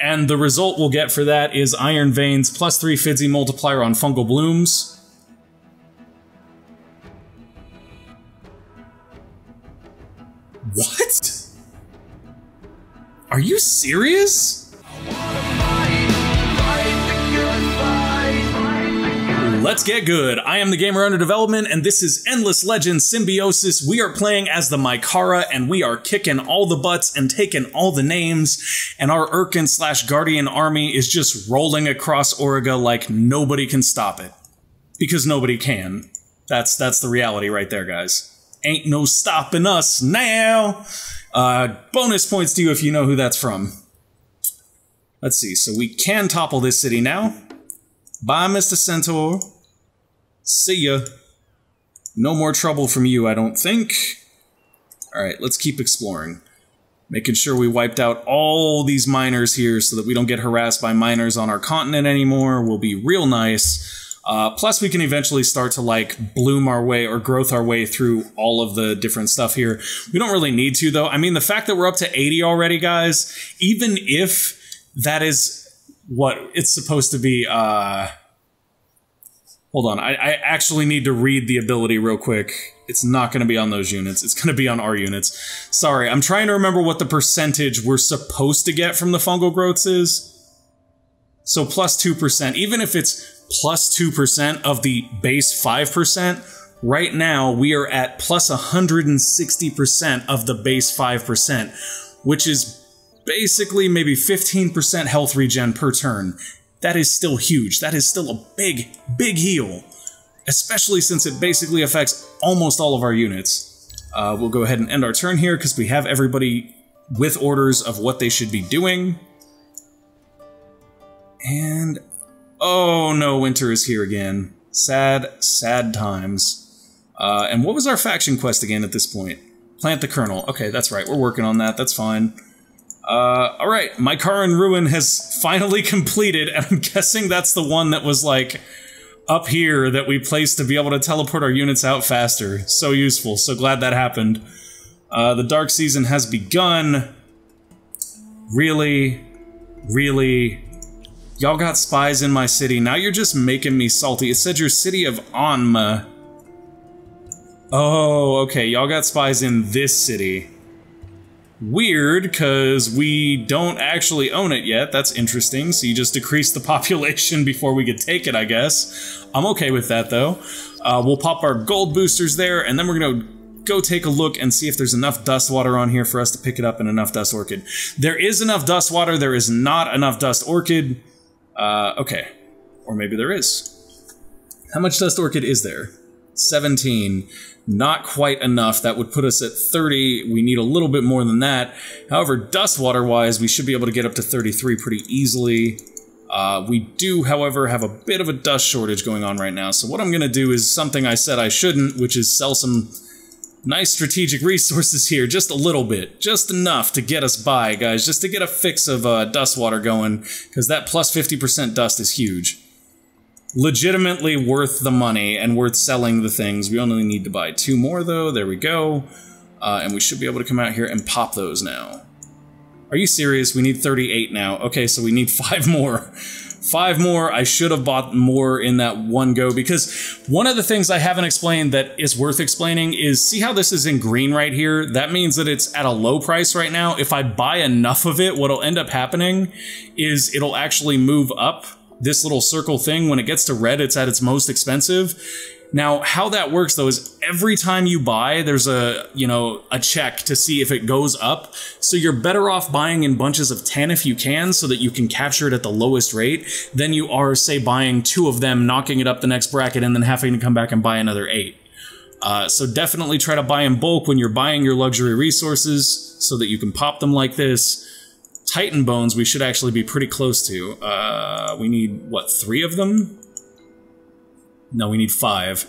and the result we'll get for that is Iron Veins, +3 Fidzy multiplier on fungal blooms. What? Are you serious? Let's get good. I am the gamer under development, and this is Endless Legends Symbiosis. We are playing as the Mykara, and we are kicking all the butts and taking all the names, and our Urkan / Guardian army is just rolling across Auriga like nobody can stop it. Because nobody can. That's the reality right there, guys. Ain't no stopping us now! Bonus points to you if you know who that's from. Let's see, so we can topple this city now. Bye, Mr. Centaur. See ya. No more trouble from you, I don't think. Alright, let's keep exploring. Making sure we wiped out all these miners here so that we don't get harassed by miners on our continent anymore will be real nice. Plus we can eventually start to like bloom our way or growth our way through all of the different stuff here. We don't really need to though. I mean, the fact that we're up to 80 already, guys, even if that is what it's supposed to be, hold on, I actually need to read the ability real quick. It's not going to be on those units. It's going to be on our units. Sorry, I'm trying to remember what the percentage we're supposed to get from the fungal growths is. So plus 2%. Even if it's plus 2% of the base 5%, right now we are at plus 160% of the base 5%, which is basically maybe 15% health regen per turn. That is still huge. That is still a big, big heal. Especially since it basically affects almost all of our units. We'll go ahead and end our turn here because we have everybody with orders of what they should be doing. And oh no, winter is here again. Sad, sad times. And what was our faction quest again at this point? Plant the kernel. Okay, that's right. We're working on that. That's fine. Alright, Mykara Ruin has finally completed, and I'm guessing that's the one that was, like, up here that we placed to be able to teleport our units out faster. So useful, so glad that happened. The dark season has begun. Really? Really? Y'all got spies in my city, now you're just making me salty. It said your city of Anma. Oh, okay, y'all got spies in this city. Weird, because we don't actually own it yet. That's interesting. So you just decrease the population before we could take it, I guess. I'm okay with that, though. We'll pop our gold boosters there, and then we're going to go take a look and see if there's enough dust water on here for us to pick it up and enough dust orchid. There is enough dust water. There is not enough dust orchid. Okay. Or maybe there is. How much dust orchid is there? 17. Not quite enough. That would put us at 30. We need a little bit more than that. However, dust water wise, we should be able to get up to 33 pretty easily. We do, however, have a bit of a dust shortage going on right now. So what I'm going to do is something I said I shouldn't, which is sell some nice strategic resources here. Just a little bit. Just enough to get us by, guys. Just to get a fix of dust water going. Because that plus 50% dust is huge. Legitimately worth the money and worth selling the things. We only need to buy 2 more though. There we go. And we should be able to come out here and pop those now. Are you serious? We need 38 now. Okay, so we need 5 more. 5 more. I should have bought more in that one go because one of the things I haven't explained that is worth explaining is see how this is in green right here? That means that it's at a low price right now. If I buy enough of it, what'll end up happening is it'll actually move up. This little circle thing, when it gets to red, it's at its most expensive. Now, how that works, though, is every time you buy, there's a check to see if it goes up. So you're better off buying in bunches of 10 if you can, so that you can capture it at the lowest rate, than you are, say, buying 2 of them, knocking it up the next bracket, and then having to come back and buy another 8. So definitely try to buy in bulk when you're buying your luxury resources, so that you can pop them like this. Titan bones we should actually be pretty close to. We need, what, 3 of them? No, we need 5.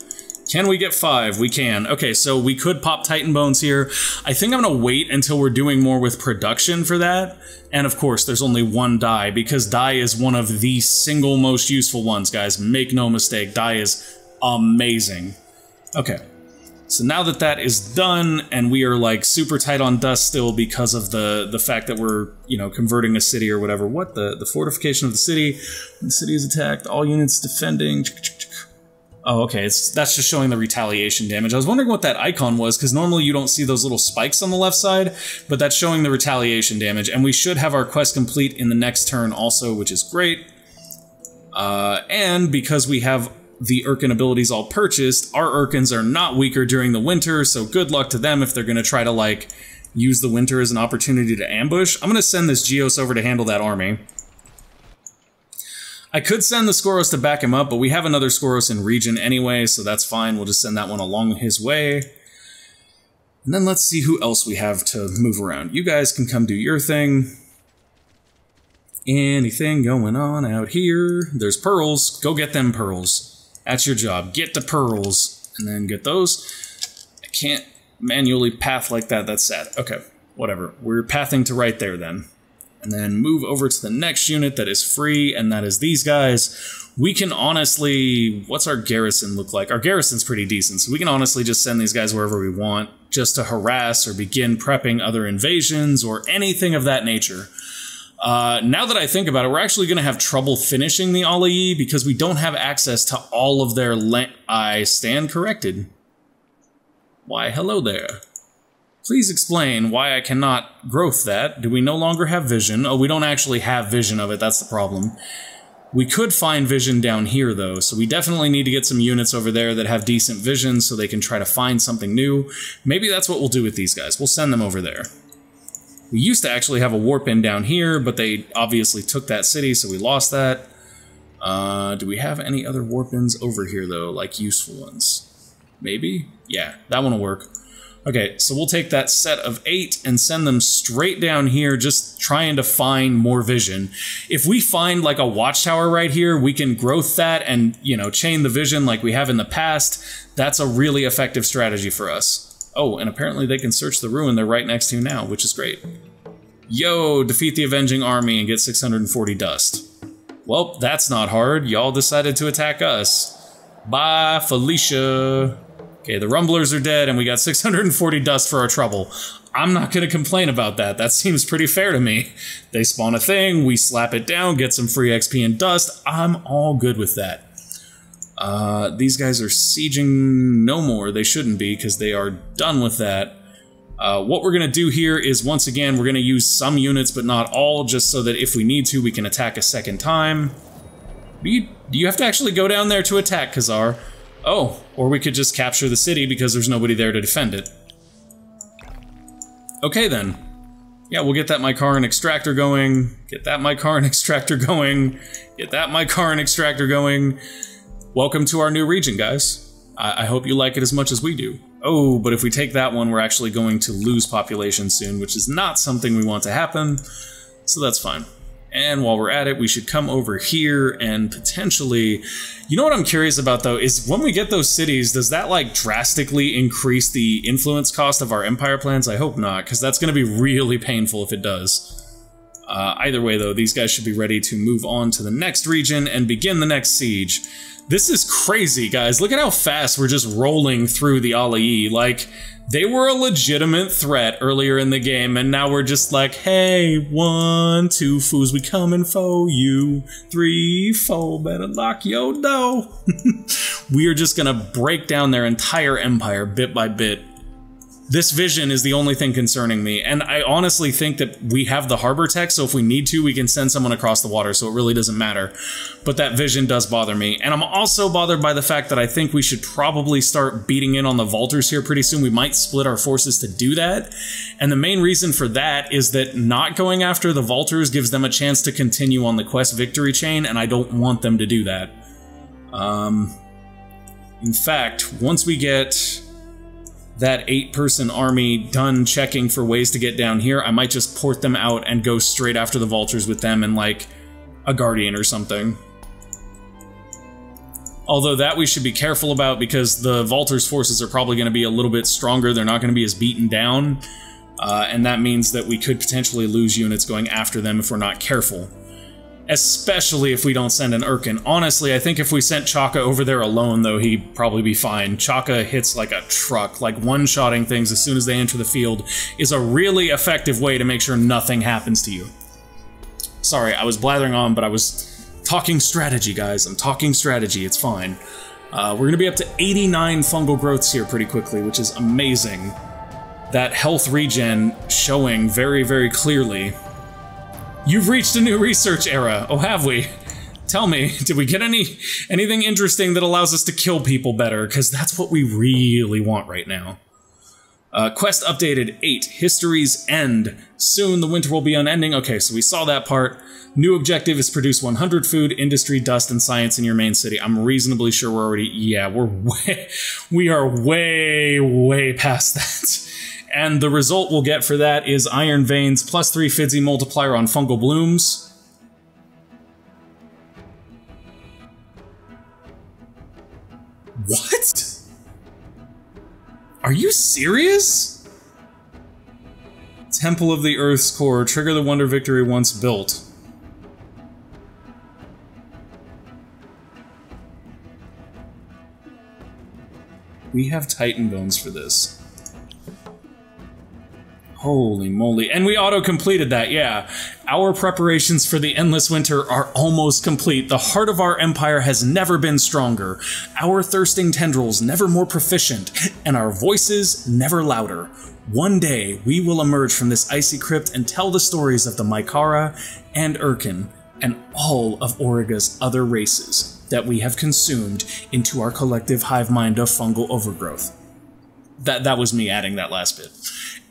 Can we get 5? We can. Okay, so we could pop Titan bones here. I think I'm gonna wait until we're doing more with production for that. And of course, there's only 1 dye, because dye is one of the single most useful ones, guys. Make no mistake, dye is amazing. Okay. So now that that is done, and we are like super tight on dust still because of the fact that we're, you know, converting a city or whatever. What? The fortification of the city. When the city is attacked, all units defending. Oh, okay, that's just showing the retaliation damage. I was wondering what that icon was, because normally you don't see those little spikes on the left side, but that's showing the retaliation damage, and we should have our quest complete in the next turn also, which is great. And because we have the Urkan abilities all purchased, our Urkans are not weaker during the winter, so good luck to them if they're going to try to, like, use the winter as an opportunity to ambush. I'm going to send this Geos over to handle that army. I could send the Skoros to back him up, but we have another Skoros in region anyway, so that's fine. We'll just send that one along his way. And then let's see who else we have to move around. You guys can come do your thing. Anything going on out here? There's pearls. Go get them pearls. That's your job. Get the pearls. And then get those. I can't manually path like that. That's sad. Okay, whatever. We're pathing to right there then. And then move over to the next unit that is free, and that is these guys. We can honestly... What's our garrison look like? Our garrison's pretty decent, so we can honestly just send these guys wherever we want, just to harass or begin prepping other invasions or anything of that nature. Now that I think about it, we're actually going to have trouble finishing the Alii because we don't have access to all of their I stand corrected. Why, hello there. Please explain why I cannot growth that. Do we no longer have vision? Oh, we don't actually have vision of it, that's the problem. We could find vision down here, though, so we definitely need to get some units over there that have decent vision so they can try to find something new. Maybe that's what we'll do with these guys. We'll send them over there. We used to actually have a warp in down here, but they obviously took that city, so we lost that. Do we have any other warp ins over here, though, like useful ones? Maybe? Yeah, that one will work. Okay, so we'll take that set of 8 and send them straight down here, just trying to find more vision. If we find like a watchtower right here, we can growth that and, you know, chain the vision like we have in the past. That's a really effective strategy for us. Oh, and apparently they can search the ruin they're right next to now, which is great. Yo, defeat the avenging army and get 640 dust. Well, that's not hard. Y'all decided to attack us. Bye, Felicia. Okay, the Rumblers are dead, and we got 640 dust for our trouble. I'm not going to complain about that. That seems pretty fair to me. They spawn a thing, we slap it down, get some free XP and dust. I'm all good with that. These guys are sieging no more. They shouldn't be, because they are done with that. What we're going to do here is, once again, we're going to use some units, but not all, just so that if we need to, we can attack a second time. Do you have to actually go down there to attack, Khazar? Oh, or we could just capture the city because there's nobody there to defend it. Okay then. Yeah, we'll get that Mykara extractor going, get that Mykara extractor going, get that Mykara extractor going. Welcome to our new region, guys. I hope you like it as much as we do. Oh, but if we take that one, we're actually going to lose population soon, which is not something we want to happen, so that's fine. And while we're at it, we should come over here and potentially... You know what I'm curious about, though, is when we get those cities, does that, like, drastically increase the influence cost of our empire plans? I hope not, because that's going to be really painful if it does. Either way, though, these guys should be ready to move on to the next region and begin the next siege. This is crazy, guys. Look at how fast we're just rolling through the Alii. Like, they were a legitimate threat earlier in the game, and now we're just like, hey, 1, 2 fools, we coming for you. 3, 4, better lock your door. We are just gonna break down their entire empire bit by bit. This vision is the only thing concerning me, and I honestly think that we have the harbor tech, so if we need to, we can send someone across the water, so it really doesn't matter. But that vision does bother me, and I'm also bothered by the fact that I think we should probably start beating in on the Vaulters here pretty soon. We might split our forces to do that, and the main reason for that is that not going after the Vaulters gives them a chance to continue on the quest victory chain, and I don't want them to do that. In fact, once we get that 8-person army done checking for ways to get down here, I might just port them out and go straight after the Vultures with them and, like, a Guardian or something. Although that we should be careful about because the Vultures' forces are probably going to be a little bit stronger, they're not going to be as beaten down, and that means that we could potentially lose units going after them if we're not careful. Especially if we don't send an Urkan. Honestly, I think if we sent Chaka over there alone, though, he'd probably be fine. Chaka hits like a truck, like one-shotting things as soon as they enter the field is a really effective way to make sure nothing happens to you. Sorry, I was blathering on, but I was talking strategy, guys. I'm talking strategy, it's fine. We're gonna be up to 89 fungal growths here pretty quickly, which is amazing. That health regen showing very, very clearly. You've reached a new research era. Oh, have we? Tell me, did we get anything interesting that allows us to kill people better? Because that's what we really want right now. Quest updated 8. History's end. Soon the winter will be unending. Okay, so we saw that part. New objective is produce 100 food, industry, dust, and science in your main city. I'm reasonably sure we're already... Yeah, we are way past that. And the result we'll get for that is Iron Veins, +3 Fidzy multiplier on fungal blooms. What? Are you serious? Temple of the Earth's Core. Trigger the Wonder Victory once built. We have Titan Bones for this. Holy moly. And we auto-completed that, yeah. Our preparations for the Endless Winter are almost complete. The heart of our empire has never been stronger. Our thirsting tendrils never more proficient, and our voices never louder. One day, we will emerge from this icy crypt and tell the stories of the Mykara and Urkan, and all of Auriga's other races that we have consumed into our collective hive mind of fungal overgrowth. That was me adding that last bit.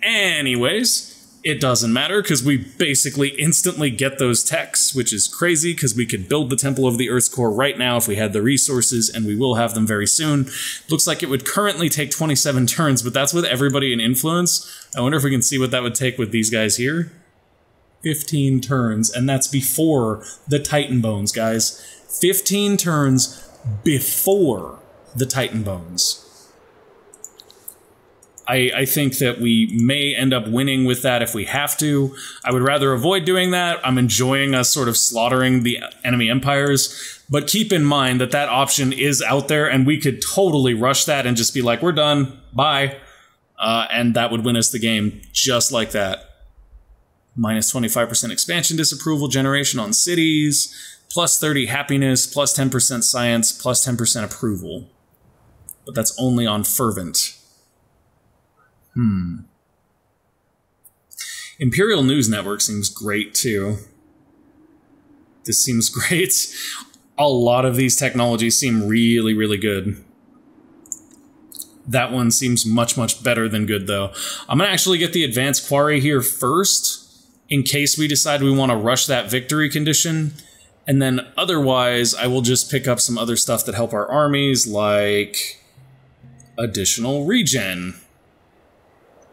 Anyways, it doesn't matter because we basically instantly get those techs, which is crazy because we could build the Temple of the Earth's Core right now if we had the resources, and we will have them very soon. Looks like it would currently take 27 turns, but that's with everybody in influence. I wonder if we can see what that would take with these guys here. 15 turns, and that's before the Titan Bones, guys. 15 turns before the Titan Bones. I think that we may end up winning with that if we have to. I would rather avoid doing that. I'm enjoying us sort of slaughtering the enemy empires, but keep in mind that that option is out there, and we could totally rush that and just be like, we're done, bye. And that would win us the game just like that. Minus 25% expansion disapproval generation on cities, plus 30 happiness, plus 10% science, plus 10% approval. But that's only on fervent. Imperial News Network seems great, too. This seems great. A lot of these technologies seem really, really good. That one seems much better than good, though. I'm going to actually get the Advanced Quarry here first, in case we decide we want to rush that victory condition. And then otherwise, I will just pick up some other stuff that help our armies, like additional regen.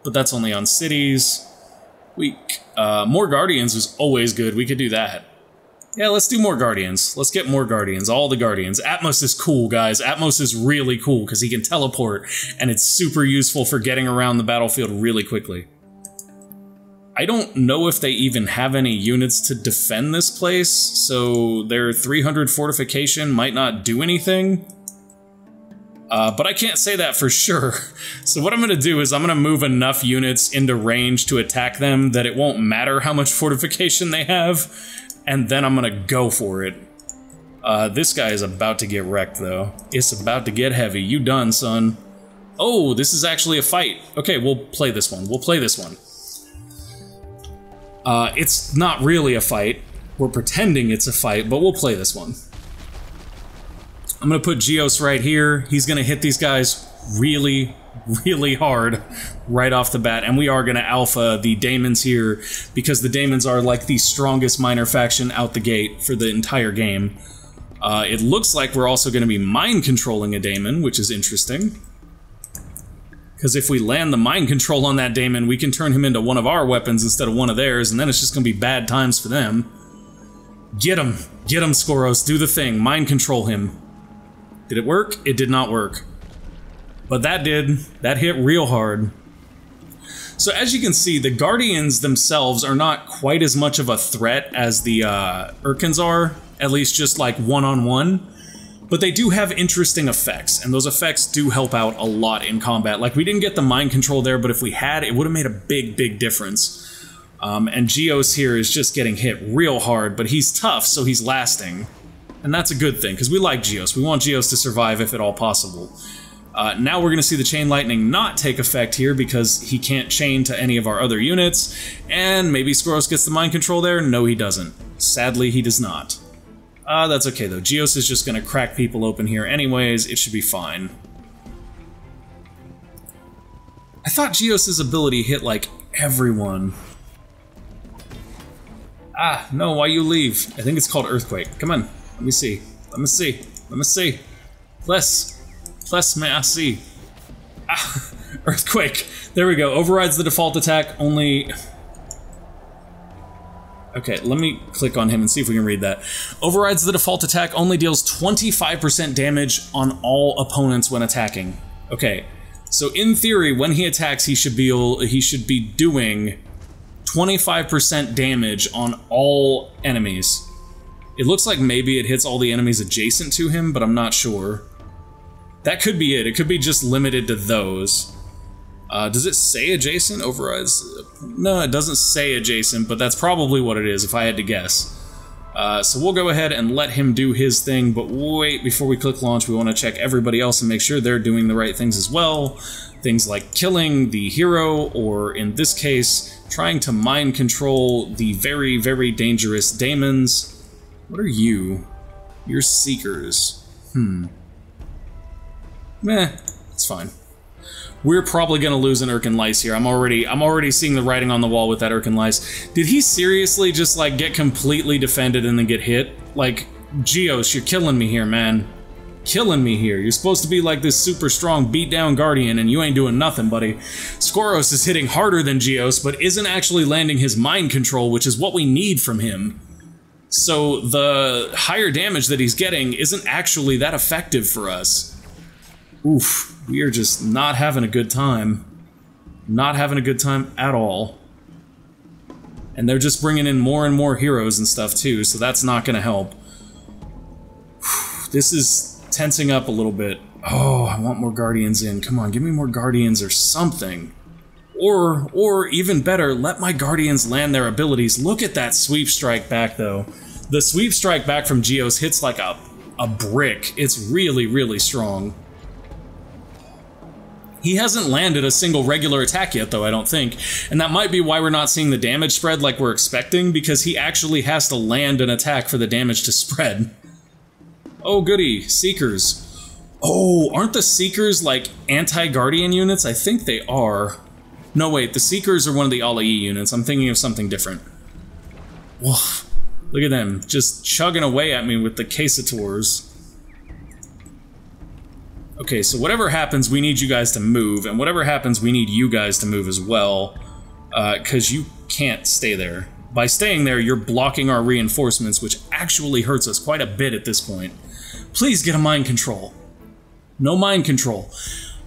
But that's only on cities. More Guardians is always good. We could do that. Yeah, let's do more Guardians. Let's get more Guardians. All the Guardians. Atmos is cool, guys. Atmos is really cool because he can teleport, and it's super useful for getting around the battlefield really quickly. I don't know if they even have any units to defend this place, so their 300 fortification might not do anything. But I can't say that for sure. So what I'm going to do is I'm going to move enough units into range to attack them that it won't matter how much fortification they have, and then I'm going to go for it. This guy is about to get wrecked, though. It's about to get heavy. You done, son. Oh, this is actually a fight. Okay, we'll play this one. We'll play this one. It's not really a fight. We're pretending it's a fight, but we'll play this one. I'm going to put Geos right here. He's going to hit these guys really hard right off the bat. And we are going to alpha the Daemons here because the Daemons are like the strongest minor faction out the gate for the entire game. It looks like we're also going to be mind controlling a Daemon, which is interesting. Because if we land the mind control on that Daemon, we can turn him into one of our weapons instead of one of theirs, and then it's just going to be bad times for them. Get him, Skoros, do the thing, mind control him. Did it work? It did not work. But that did. That hit real hard. So as you can see, the Guardians themselves are not quite as much of a threat as the Urkans are, at least just like one-on-one. But they do have interesting effects, and those effects do help out a lot in combat. Like, we didn't get the mind control there, but if we had, it would have made a big, big difference. And Geos here is just getting hit real hard, but he's tough, so he's lasting. And that's a good thing, because we like Geos. We want Geos to survive if at all possible. Now we're going to see the Chain Lightning not take effect here, because he can't chain to any of our other units. And maybe Skoros gets the mind control there? No, he doesn't. Sadly, he does not. That's okay, though. Geos is just going to crack people open here anyways. It should be fine. I thought Geos' ability hit, like, everyone. Ah, no, why you leave? I think it's called Earthquake. Come on, let me see. Let me see. Let me see. Plus, may I see? Ah, Earthquake. There we go. Overrides the default attack, only... Okay, let me click on him and see if we can read that. Overrides the default attack, only deals 25% damage on all opponents when attacking. Okay, so in theory, when he attacks, he should be doing 25% damage on all enemies. It looks like maybe it hits all the enemies adjacent to him, but I'm not sure. That could be it. It could be just limited to those. Does it say adjacent? Overrides? No, it doesn't say adjacent, but that's probably what it is, if I had to guess. So we'll go ahead and let him do his thing, but wait, before we click launch, we want to check everybody else and make sure they're doing the right things as well. Things like killing the hero, or in this case, trying to mind control the very, very dangerous daemons. What are you? You're Seekers. Meh, it's fine. We're probably gonna lose an Urkan Lice here. I'm already seeing the writing on the wall with that Urkan Lice. Did he seriously just like get completely defended and then get hit? Like, Geos, you're killing me here, man. Killing me here. You're supposed to be like this super strong beat down Guardian and you ain't doing nothing, buddy. Skoros is hitting harder than Geos, but isn't actually landing his mind control, which is what we need from him. So the higher damage that he's getting isn't actually that effective for us. Oof, we are just not having a good time. Not having a good time at all. And they're just bringing in more and more heroes and stuff too, so that's not gonna help. This is tensing up a little bit. Oh, I want more Guardians in. Come on, give me more Guardians or something. Or even better, let my Guardians land their abilities. Look at that sweep strike back though. The sweep strike back from Geos hits like a brick. It's really, really strong. He hasn't landed a single regular attack yet, though, I don't think. And that might be why we're not seeing the damage spread like we're expecting, because he actually has to land an attack for the damage to spread. Oh, goody. Seekers. Oh, aren't the Seekers, like, anti-Guardian units? I think they are. No, wait, the Seekers are one of the Alai units. I'm thinking of something different. Woof. Look at them, just chugging away at me with the Casators. Okay, so whatever happens, we need you guys to move, and whatever happens, we need you guys to move as well, because you can't stay there. By staying there, you're blocking our reinforcements, which actually hurts us quite a bit at this point. Please get a mind control. No mind control.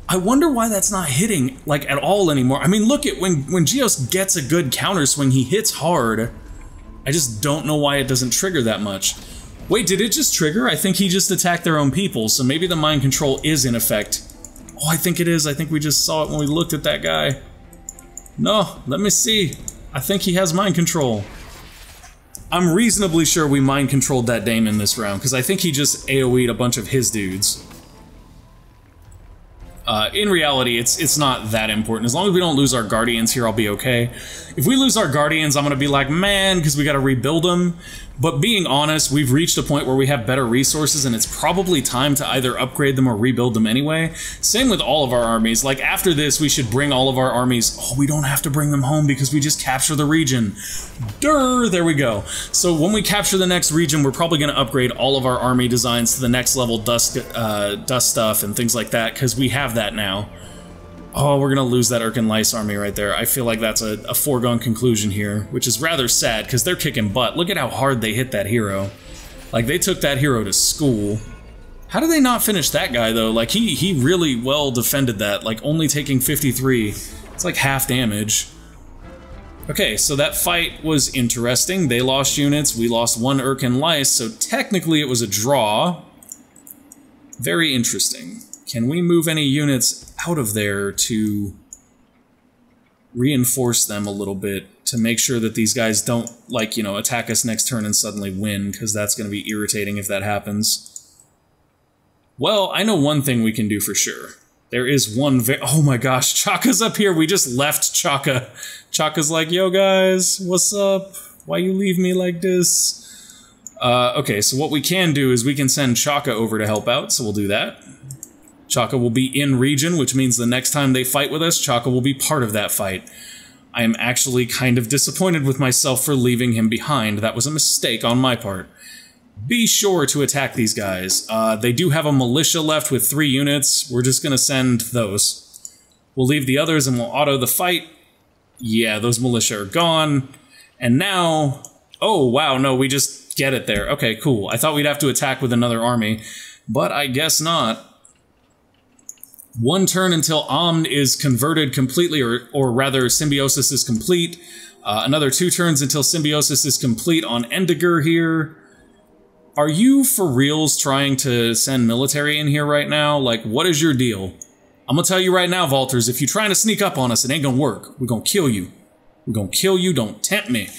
I wonder why that's not hitting, like, at all anymore. I mean, look at when Geos gets a good counter swing, he hits hard. I just don't know why it doesn't trigger that much. Wait, did it just trigger? I think he just attacked their own people, so maybe the mind control is in effect. Oh, I think it is. I think we just saw it when we looked at that guy. No, let me see. I think he has mind control. I'm reasonably sure we mind controlled that daemon this round, because I think he just AoE'd a bunch of his dudes. In reality, it's not that important. As long as we don't lose our Guardians here, I'll be okay. If we lose our Guardians, I'm gonna be like, man, because we gotta rebuild them. But being honest, we've reached a point where we have better resources, and it's probably time to either upgrade them or rebuild them anyway. Same with all of our armies. Like, after this, we should bring all of our armies... Oh, we don't have to bring them home because we just capture the region. Durr! There we go. So when we capture the next region, we're probably going to upgrade all of our army designs to the next level dust stuff and things like that, because we have that now. Oh, we're going to lose that Urkan Lice army right there. I feel like that's a foregone conclusion here, which is rather sad, because they're kicking butt. Look at how hard they hit that hero. Like, they took that hero to school. How did they not finish that guy, though? Like, he really well defended that, like, only taking 53. It's like half damage. Okay, so that fight was interesting. They lost units, we lost 1 Urkan lice, so technically it was a draw. Very interesting. Can we move any units out of there to reinforce them a little bit to make sure that these guys don't, like, you know, attack us next turn and suddenly win, because that's going to be irritating if that happens. Well, I know one thing we can do for sure. There is one oh my gosh, Chaka's up here. We just left Chaka. Chaka's like, yo guys, what's up? Why you leave me like this? Okay, so what we can do is we can send Chaka over to help out, so we'll do that. Chaka will be in region, which means the next time they fight with us, Chaka will be part of that fight. I am actually kind of disappointed with myself for leaving him behind. That was a mistake on my part. Be sure to attack these guys. They do have a militia left with 3 units. We're just going to send those. We'll leave the others and we'll auto the fight. Yeah, those militia are gone. And now... Oh, wow, no, we just get it there. Okay, cool. I thought we'd have to attack with another army, but I guess not. 1 turn until Omn is converted completely, or rather, Symbiosis is complete. Another 2 turns until Symbiosis is complete on Endiger here. Are you for reals trying to send military in here right now? Like, what is your deal? I'm gonna tell you right now, Valters, if you're trying to sneak up on us, it ain't gonna work. We're gonna kill you. We're gonna kill you, don't tempt me.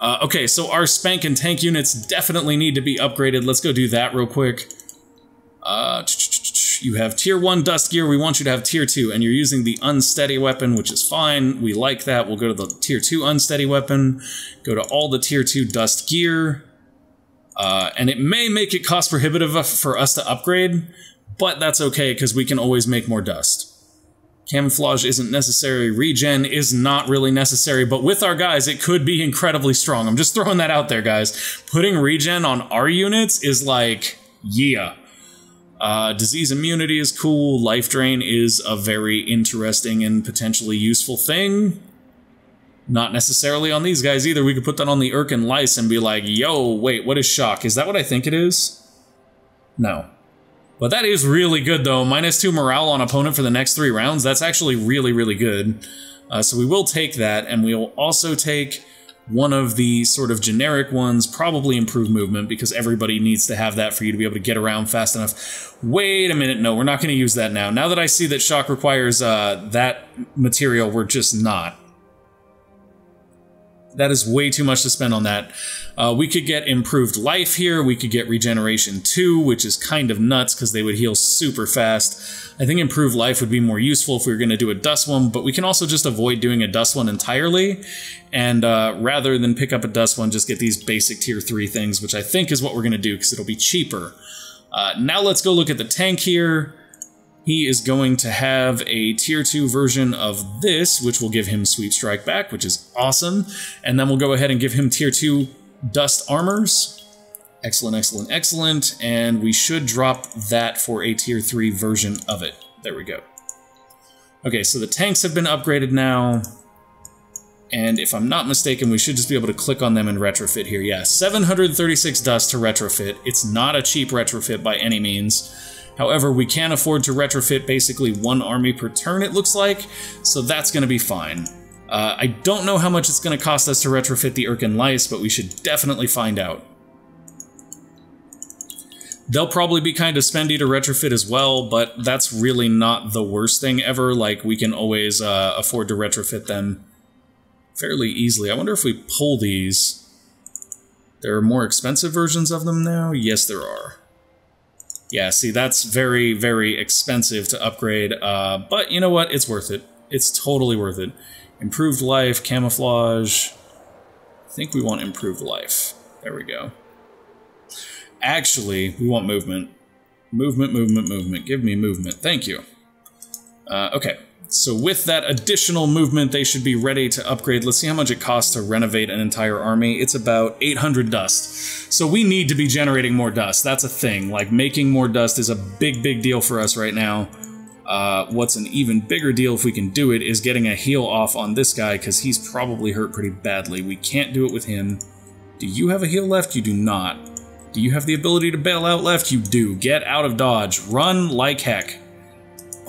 Okay, so our spank and tank units definitely need to be upgraded. Let's go do that real quick. You have tier 1 dust gear, we want you to have tier 2, and you're using the unsteady weapon, which is fine. We like that. We'll go to the tier 2 unsteady weapon, go to all the tier 2 dust gear, and it may make it cost prohibitive for us to upgrade, but that's okay, because we can always make more dust. Camouflage isn't necessary, regen is not really necessary, but with our guys, it could be incredibly strong. I'm just throwing that out there, guys. Putting regen on our units is like, yeah. Disease immunity is cool, life drain is a very interesting and potentially useful thing. Not necessarily on these guys either. We could put that on the Urkan lice and be like, yo, wait, what is shock? Is that what I think it is? No. But that is really good, though. -2 morale on opponent for the next 3 rounds. That's actually really, really good. So we will take that, and we'll also take one of the sort of generic ones, probably improve movement, because everybody needs to have that for you to be able to get around fast enough. Wait a minute, no, we're not going to use that now. Now that I see that shock requires that material, we're just not. That is way too much to spend on that. We could get improved life here. We could get regeneration 2, which is kind of nuts because they would heal super fast. I think improved life would be more useful if we were going to do a dust one, but we can also just avoid doing a dust one entirely. And rather than pick up a dust one, just get these basic tier 3 things, which I think is what we're going to do because it'll be cheaper. Now let's go look at the tank here. He is going to have a tier 2 version of this, which will give him Sweep Strike back, which is awesome. And then we'll go ahead and give him tier 2 dust armors. Excellent, excellent, excellent. And we should drop that for a tier 3 version of it. There we go. Okay, so the tanks have been upgraded now. And if I'm not mistaken, we should just be able to click on them and retrofit here. Yeah, 736 dust to retrofit. It's not a cheap retrofit by any means. However, we can afford to retrofit basically 1 army per turn, it looks like, so that's going to be fine. I don't know how much it's going to cost us to retrofit the Urkan lice, but we should definitely find out. They'll probably be kind of spendy to retrofit as well, but that's really not the worst thing ever. Like, we can always afford to retrofit them fairly easily. I wonder if we pull these. There are more expensive versions of them now? Yes, there are. Yeah, see, that's very, very expensive to upgrade, but you know what? It's worth it. It's totally worth it. Improved life, camouflage. I think we want improved life. There we go. Actually, we want movement. Movement, movement, movement. Give me movement. Thank you. Okay, so with that additional movement, they should be ready to upgrade. Let's see how much it costs to renovate an entire army. It's about 800 dust. So we need to be generating more dust. That's a thing. Like, making more dust is a big, big deal for us right now. What's an even bigger deal if we can do it is getting a heal off on this guy, because he's probably hurt pretty badly. We can't do it with him. Do you have a heal left? You do not. Do you have the ability to bail out left? You do. Get out of dodge. Run like heck.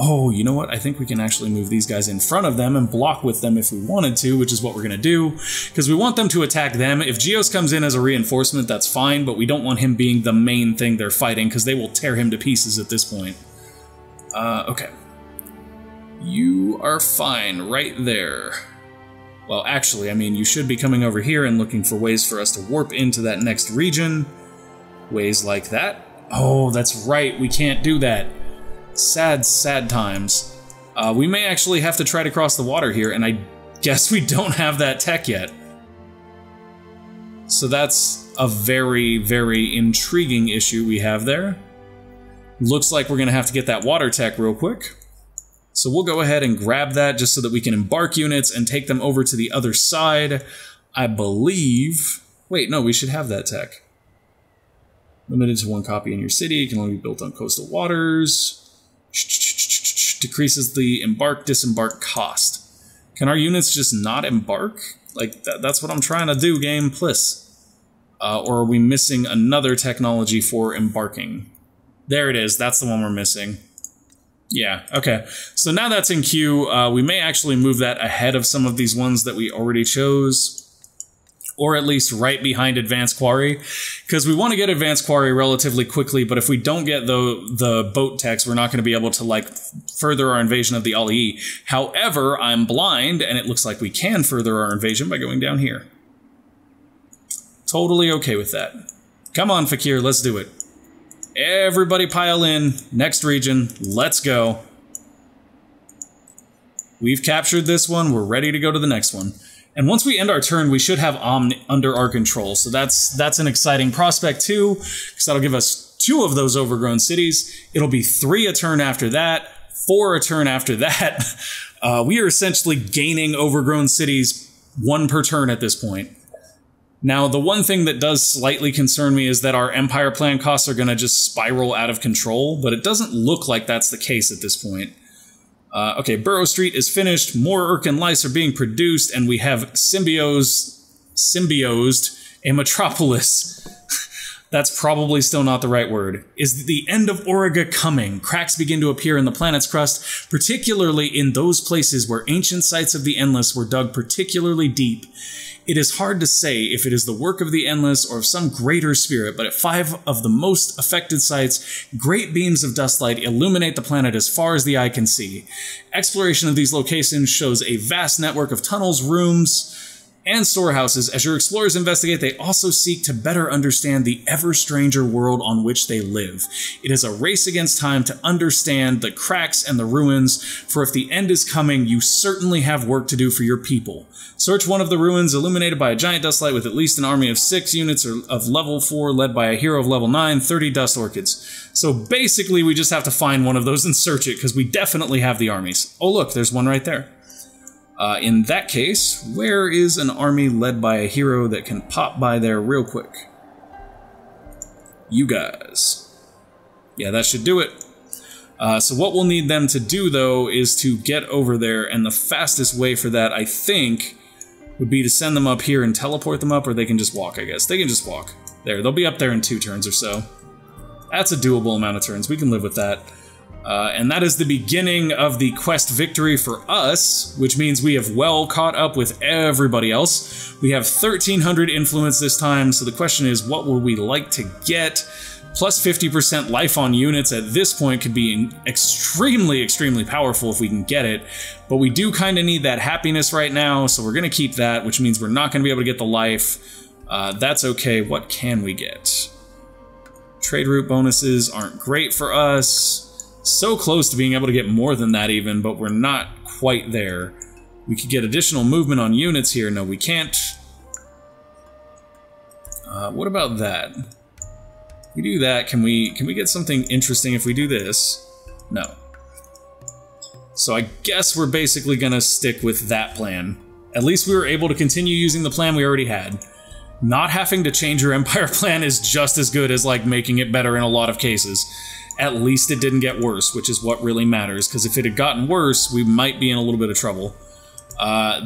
Oh, you know what? I think we can actually move these guys in front of them and block with them if we wanted to, which is what we're going to do, because we want them to attack them. If Geos comes in as a reinforcement, that's fine, but we don't want him being the main thing they're fighting, because they will tear him to pieces at this point. Okay. You are fine right there. Well, actually, I mean, you should be coming over here and looking for ways for us to warp into that next region. Ways like that. Oh, that's right, we can't do that. Sad, sad times. We may actually have to try to cross the water here, and I guess we don't have that tech yet. So that's a very, very intriguing issue we have there. Looks like we're going to have to get that water tech real quick. So we'll go ahead and grab that just so that we can embark units and take them over to the other side. I believe... Wait, no, we should have that tech. Limited to 1 copy in your city, can only be built on coastal waters. Decreases the embark-disembark cost. Can our units just not embark? Like, that's what I'm trying to do, game, please. Or are we missing another technology for embarking? There it is, that's the one we're missing. Yeah, okay. So now that's in queue, we may actually move that ahead of some of these ones that we already chose. Or at least right behind Advanced Quarry, because we want to get Advanced Quarry relatively quickly, but if we don't get the boat techs, we're not going to be able to, like, further our invasion of the Ali. However, I'm blind, and it looks like we can further our invasion by going down here. Totally okay with that. Come on, Fakir, let's do it. Everybody pile in. Next region, let's go. We've captured this one, we're ready to go to the next one. And once we end our turn, we should have Omn under our control. So that's an exciting prospect too, because that'll give us 2 of those overgrown cities. It'll be 3 a turn after that, 4 a turn after that. We are essentially gaining overgrown cities 1 per turn at this point. Now, the one thing that does slightly concern me is that our Empire plan costs are going to just spiral out of control, but it doesn't look like that's the case at this point. Okay, Burrow Street is finished, more Urkan lice are being produced, and we have symbiosed a metropolis. That's probably still not the right word. Is the end of Auriga coming? Cracks begin to appear in the planet's crust, particularly in those places where ancient sites of the Endless were dug particularly deep. It is hard to say if it is the work of the Endless or of some greater spirit, but at 5 of the most affected sites, great beams of dustlight illuminate the planet as far as the eye can see. Exploration of these locations shows a vast network of tunnels, rooms, and storehouses. As your explorers investigate, they also seek to better understand the ever-stranger world on which they live. It is a race against time to understand the cracks and the ruins, for if the end is coming, you certainly have work to do for your people. Search one of the ruins illuminated by a giant dustlight with at least an army of 6 units of level 4 led by a hero of level 9, 30 dust orchids. So basically we just have to find one of those and search it, because we definitely have the armies. Oh look, there's one right there. In that case, where is an army led by a hero that can pop by there real quick? You guys. Yeah, that should do it. So what we'll need them to do, though, is to get over there, and the fastest way for that, I think, would be to send them up here and teleport them up, or they can just walk, I guess. They can just walk. There, they'll be up there in 2 turns or so. That's a doable amount of turns. We can live with that. And that is the beginning of the quest victory for us, which means we have well caught up with everybody else. We have 1,300 influence this time, so the question is, what would we like to get? Plus 50% life on units at this point could be extremely, extremely powerful if we can get it. But we do kind of need that happiness right now, so we're going to keep that, which means we're not going to be able to get the life. That's okay. What can we get? Trade route bonuses aren't great for us. So close to being able to get more than that even, but we're not quite there. We could get additional movement on units here. No, we can't. What about that? If we do that, can we get something interesting if we do this? No. So I guess we're basically gonna stick with that plan. At least we were able to continue using the plan we already had. Not having to change your empire plan is just as good as, like, making it better in a lot of cases. At least it didn't get worse, which is what really matters, because if it had gotten worse, we might be in a little bit of trouble.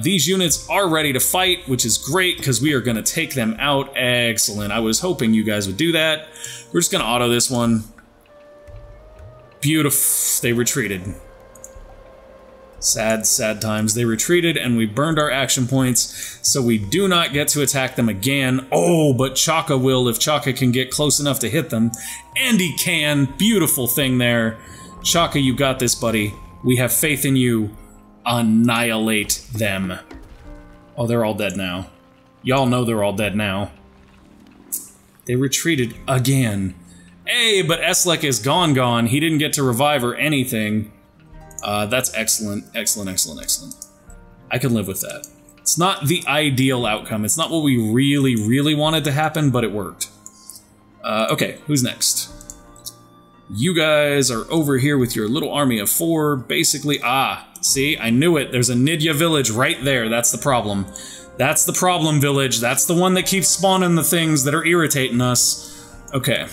These units are ready to fight, which is great, because we are going to take them out. Excellent. I was hoping you guys would do that. We're just going to auto this one. Beautiful. They retreated. Sad, sad times. They retreated and we burned our action points, so we do not get to attack them again. Oh, but Chaka will if Chaka can get close enough to hit them. And he can. Beautiful thing there. Chaka, you got this, buddy. We have faith in you. Annihilate them. Oh, they're all dead now. Y'all know they're all dead now. They retreated again. Hey, but Eslek is gone. He didn't get to revive or anything. That's excellent. Excellent, excellent, excellent. I can live with that. It's not the ideal outcome. It's not what we really, really wanted to happen, but it worked. Okay, who's next? You guys are over here with your little army of 4. Basically, see, I knew it. There's a Nidya village right there. That's the problem. That's the problem village. That's the one that keeps spawning the things that are irritating us. Okay.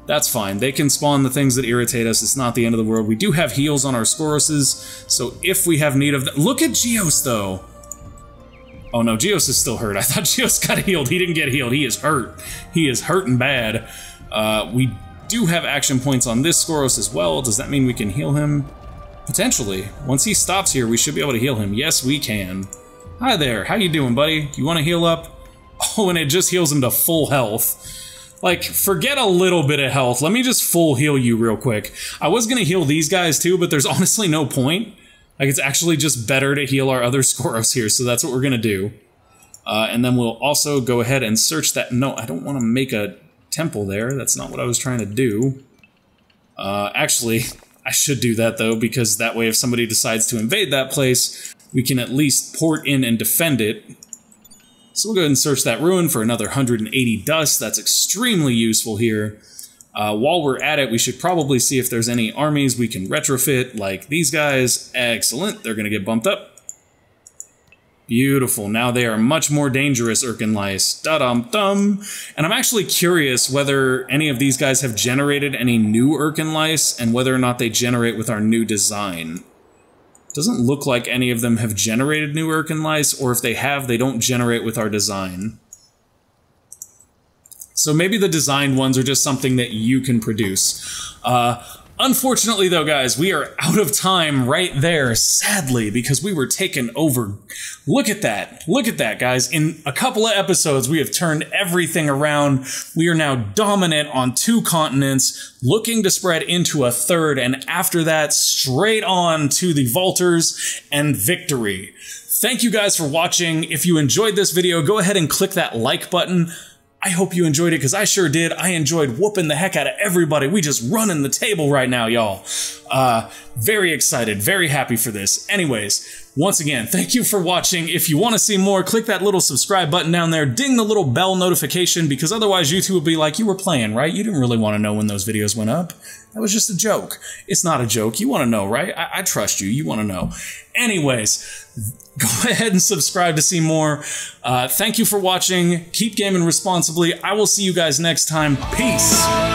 That's fine. They can spawn the things that irritate us. It's not the end of the world. We do have heals on our Skoroses, so if we have need of them... Look at Geos, though! Oh no, Geos is still hurt. I thought Geos got healed. He didn't get healed. He is hurt. He is hurting bad. We do have action points on this Skoros as well. Does that mean we can heal him? Potentially. Once he stops here, we should be able to heal him. Yes, we can. Hi there. How you doing, buddy? You want to heal up? Oh, and it just heals him to full health. Like, forget a little bit of health. Let me just full heal you real quick. I was going to heal these guys too, but there's honestly no point. Like, it's actually just better to heal our other Skoros here, so that's what we're going to do. And then we'll also go ahead and search that... No, I don't want to make a temple there. That's not what I was trying to do. Actually, I should do that, though, because that way if somebody decides to invade that place, we can at least port in and defend it. So we'll go ahead and search that ruin for another 180 dust. That's extremely useful here. While we're at it, we should probably see if there's any armies we can retrofit, like these guys. Excellent. They're going to get bumped up. Beautiful. Now they are much more dangerous, Urkan lice. Da-dum-dum. And I'm actually curious whether any of these guys have generated any new Urkan lice and whether or not they generate with our new design. Doesn't look like any of them have generated new Urkan lice, or if they have, they don't generate with our design. So maybe the designed ones are just something that you can produce. Unfortunately, though, guys, we are out of time right there, sadly, because we were taken over. Look at that. Look at that, guys. In a couple of episodes, we have turned everything around. We are now dominant on 2 continents, looking to spread into a 3rd, and after that, straight on to the Vaulters and victory. Thank you guys for watching. If you enjoyed this video, go ahead and click that like button. I hope you enjoyed it, because I sure did. I enjoyed whooping the heck out of everybody. We just running the table right now, y'all. Very excited, very happy for this. Anyways, once again, thank you for watching. If you want to see more, click that little subscribe button down there. Ding the little bell notification, because otherwise YouTube will be like, you were playing, right? You didn't really want to know when those videos went up. That was just a joke. It's not a joke. You want to know, right? I trust you. You want to know. Anyways, go ahead and subscribe to see more. Thank you for watching. Keep gaming responsibly. I will see you guys next time. Peace.